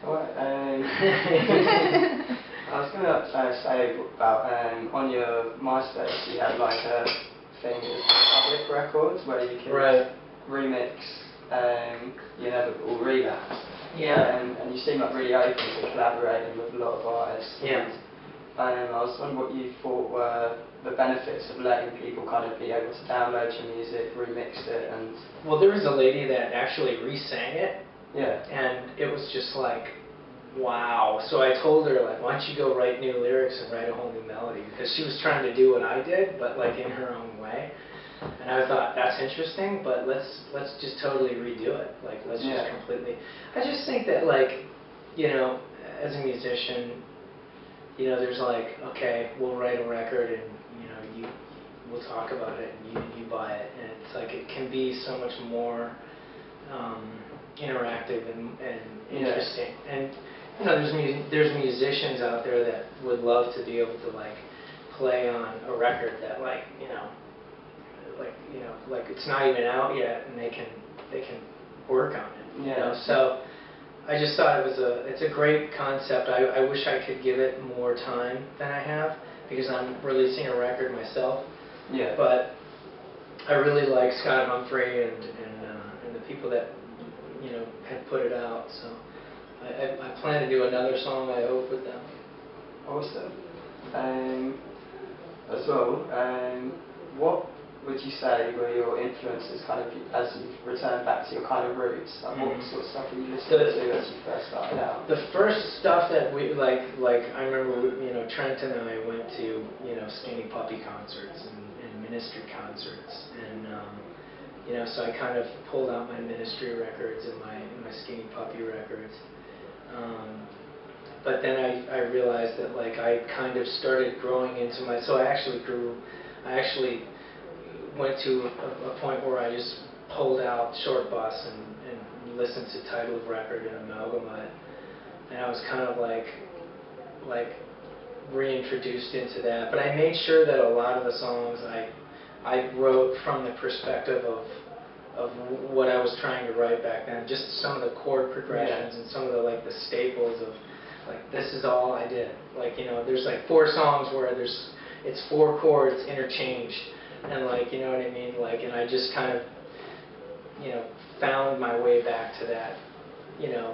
Alright, I was going to say about on your MySpace you had like a thing with public records where you can remix, or relapse. Yeah. And you seem like really open to collaborating with a lot of artists. Yeah. I was wondering what you thought were the benefits of letting people kind of be able to download your music, remix it, and... Well, there was a lady that actually re-sang it. Yeah. And it was just like, wow. So I told her, like, why don't you go write new lyrics and write a whole new melody? Because she was trying to do what I did, but like in her own way. And I thought, that's interesting, but let's just totally redo it. Like, let's just completely... I just think that, like, as a musician, there's like, okay, we'll write a record and, we'll talk about it and you buy it. And it's like, it can be so much more interactive and interesting. And, there's musicians out there that would love to be able to, like, play on a record that, like, like it's not even out yet, and they can work on it. So I just thought it's a great concept. I wish I could give it more time than I have, because I'm releasing a record myself. Yeah. But I really like Scott Humphrey and the people that had put it out. So I plan to do another song, I hope, with them. Awesome. As well, what would you say were your influences kind of as you return back to your kind of roots? Like what sort of stuff were you listening to as you first started out? The first stuff that we like I remember, Trent and I went to Skinny Puppy concerts and Ministry concerts, and so I kind of pulled out my Ministry records and my Skinny Puppy records. But then I realized that, like, I kind of started growing into my... So I actually went to a point where I just pulled out Short Bus and listened to Title of Record and Amalgamut. And I was kind of like reintroduced into that. But I made sure that a lot of the songs I wrote from the perspective of what I was trying to write back then. Just some of the chord progressions and some of the staples of, like, this is all I did. Like, there's like 4 songs where it's 4 chords interchanged, and, like, you know what I mean? Like, and I just kind of, found my way back to that.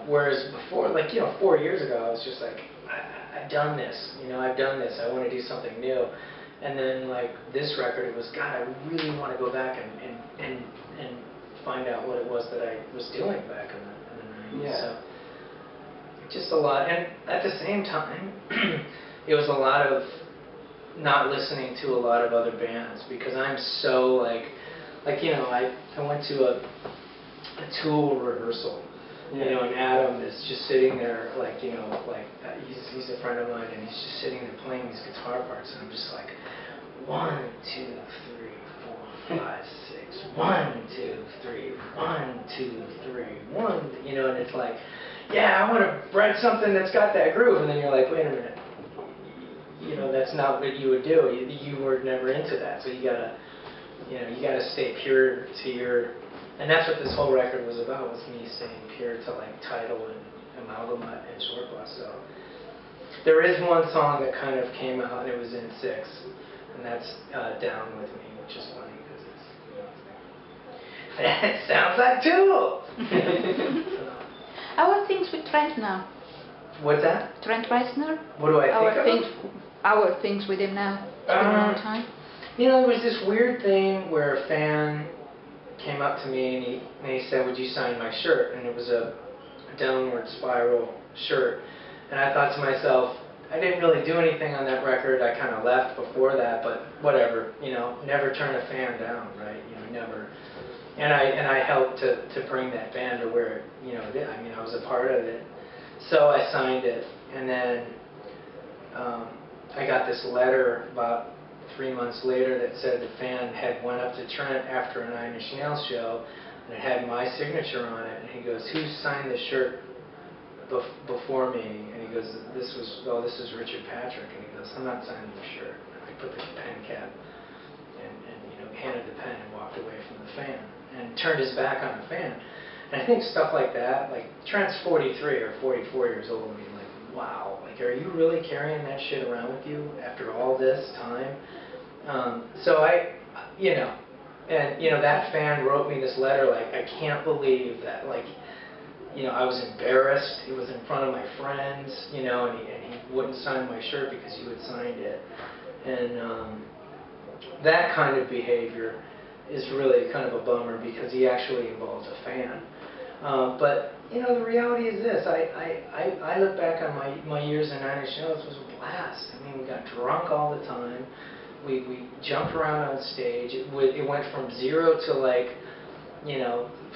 Whereas before, like, 4 years ago, I was just like, I've done this. I've done this. I want to do something new. And then, like, this record, it was, God, I really want to go back and find out what it was that I was doing back in the 90s. Yeah. So, just a lot. And at the same time, it was a lot of not listening to a lot of other bands, because I'm so, I went to a Tool rehearsal. And Adam is just sitting there, he's a friend of mine, and he's just sitting there playing these guitar parts, and I'm just like, 1, 2, 3, 4, 5, 6, 1, 2, 3, 1, 2, 3, 1, and it's like, yeah, I want to write something that's got that groove, and then you're like, wait a minute, that's not what you would do. You were never into that, so you gotta stay pure to your. And that's what this whole record was about, was me staying pure to, like, Title and Amalgamut and Short Bus. So there is one song that kind of came out, and it was in 6, and that's Down With Me, which is funny because it's, it sounds like Tool. How are things with Trent now? What's that? Trent Reznor? What do I think of him? Our things with him now. It's been a long time. There was this weird thing where a fan came up to me and he said, would you sign my shirt? And it was a downward spiral shirt. And I thought to myself, I didn't really do anything on that record. I kind of left before that, but whatever, never turn a fan down, right? Never. And I helped to bring that band to where it did. I mean, I was a part of it. So I signed it, and then I got this letter about 3 months later that said the fan had went up to Trent after a Nine Inch Nails show, and it had my signature on it, and he goes, who signed this shirt before me? And he goes, this is Richard Patrick. And he goes, I'm not signing the shirt. And I put the pen cap and handed the pen and walked away from the fan and turned his back on the fan. And I think stuff like that, like Trent's 43 or 44 years old, and being like, wow, like, are you really carrying that shit around with you after all this time? So that fan wrote me this letter, like, I can't believe that, like, I was embarrassed. It was in front of my friends, and he wouldn't sign my shirt because you had signed it. And that kind of behavior is really kind of a bummer because he actually involves a fan. But the reality is this: I look back on my years in Nine Inch Nails. It was a blast. I mean, we got drunk all the time. We jumped around on stage. It went from 0 to like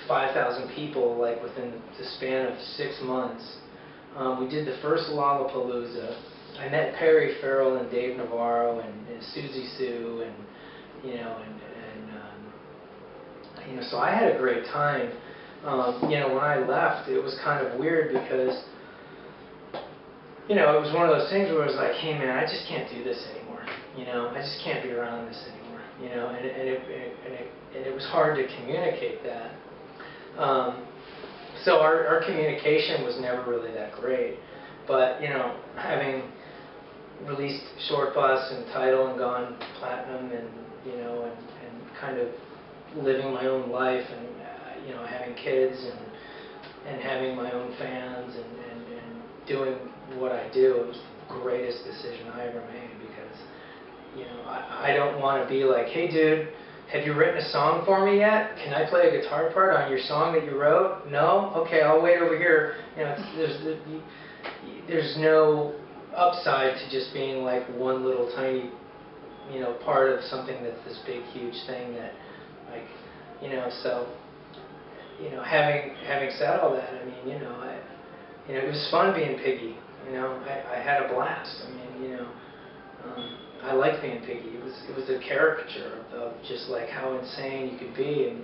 5,000 people like within the span of 6 months. We did the first Lollapalooza. I met Perry Farrell and Dave Navarro and Susie Sue and so I had a great time. When I left, it was kind of weird because it was one of those things where it was like, hey man, I just can't do this anymore. I just can't be around this anymore. And it was hard to communicate that. So our communication was never really that great. But having released Short Bus and Tidal and gone platinum and kind of living my own life and having kids and having my own fans and doing what I do, it was the greatest decision I ever made because I don't want to be like, hey dude, have you written a song for me yet? Can I play a guitar part on your song that you wrote? No? Okay, I'll wait over here. There's no upside to just being like one little tiny part of something that's this big huge thing that like so having said all that, I mean it was fun being Piggy. I had a blast. I mean I liked being Piggy. It was a caricature of just like how insane you could be, and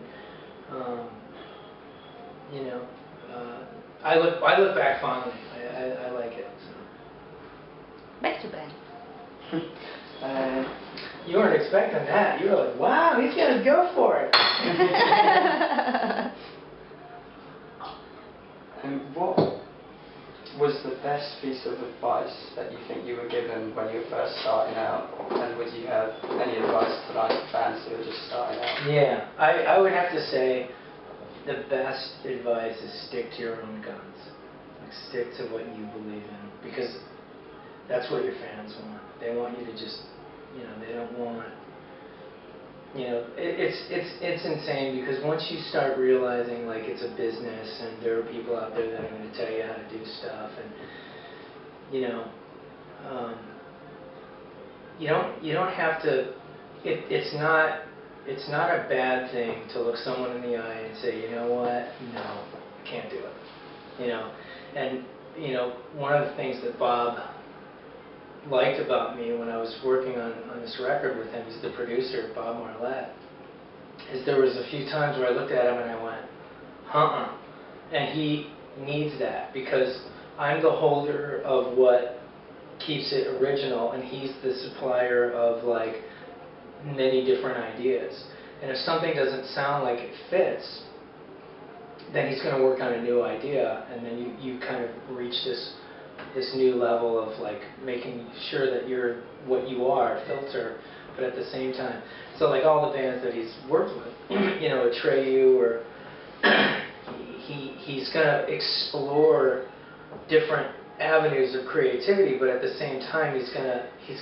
I look back fondly. I like it. So. Back to Ben. You weren't expecting that. You were like, wow, he's gonna go for it. And what was the best piece of advice that you think you were given when you were first starting out? And would you have any advice to like fans who are just starting out? Yeah, I would have to say the best advice is stick to your own guns. Like stick to what you believe in, because that's what your fans want. They want you to just, they don't want. It's insane because once you start realizing like it's a business and there are people out there that are going to tell you how to do stuff, and you don't have to. It's not a bad thing to look someone in the eye and say, you know what, no, I can't do it. And one of the things that Bob liked about me when I was working on this record with him, he's the producer, Bob Marlette, is there was a few times where I looked at him and I went, and he needs that because I'm the holder of what keeps it original and he's the supplier of like many different ideas. And if something doesn't sound like it fits, then he's going to work on a new idea, and then you kind of reach this new level of like making sure that you're what you are, filter, but at the same time. So like all the bands that he's worked with, Atreyu, or he's going to explore different avenues of creativity, but at the same time he's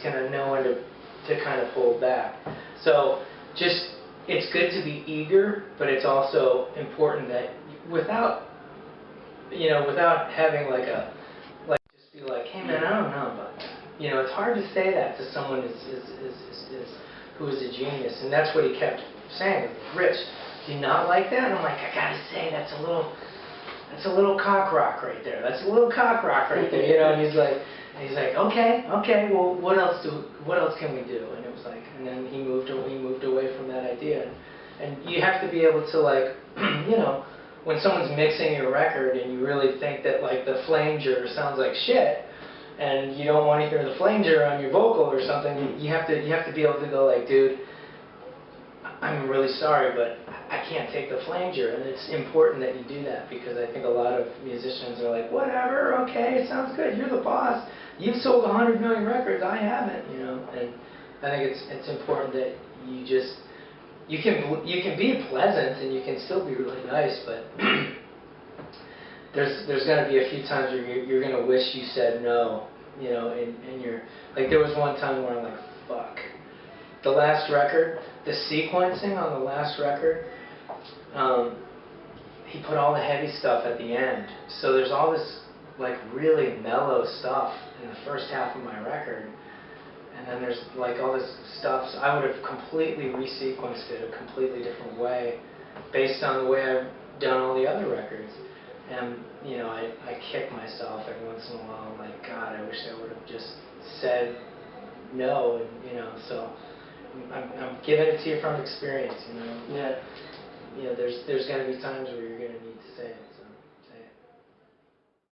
gonna know when to kind of hold back. So just it's good to be eager, but it's also important that without having just be like, hey man, I don't know about that. It's hard to say that to someone who is a genius, and that's what he kept saying. Rich, do you not like that? And I'm like, I gotta say that's a little cock rock right there. That's a little cock rock right there, And he's like, okay. Well, what else can we do? And it was like, and then he moved away from that idea. And you have to be able to like, when someone's mixing your record and you really think that like the flanger sounds like shit, and you don't want to hear the flanger on your vocal or something, you have to be able to go like, dude, I'm really sorry, but I can't take the flanger. And it's important that you do that, because I think a lot of musicians are like, whatever, okay, sounds good, you're the boss. You've sold 100 million records, I haven't, you know. And I think it's important that you just, you can be pleasant and you can still be really nice, but there's going to be a few times where you're going to wish you said no, you know, and you're, like there was one time where I'm like, fuck. The last record, the sequencing on the last record, he put all the heavy stuff at the end. So there's all this like really mellow stuff in the first half of my record. And then there's like all this stuff. So I would have completely resequenced it a completely different way based on the way I've done all the other records. And, you know, I kick myself every once in a while. I'm like, God, I wish I would have just said no. And, you know, so I'm giving it to you from experience, you know. Yeah. You know, there's going to be times where you're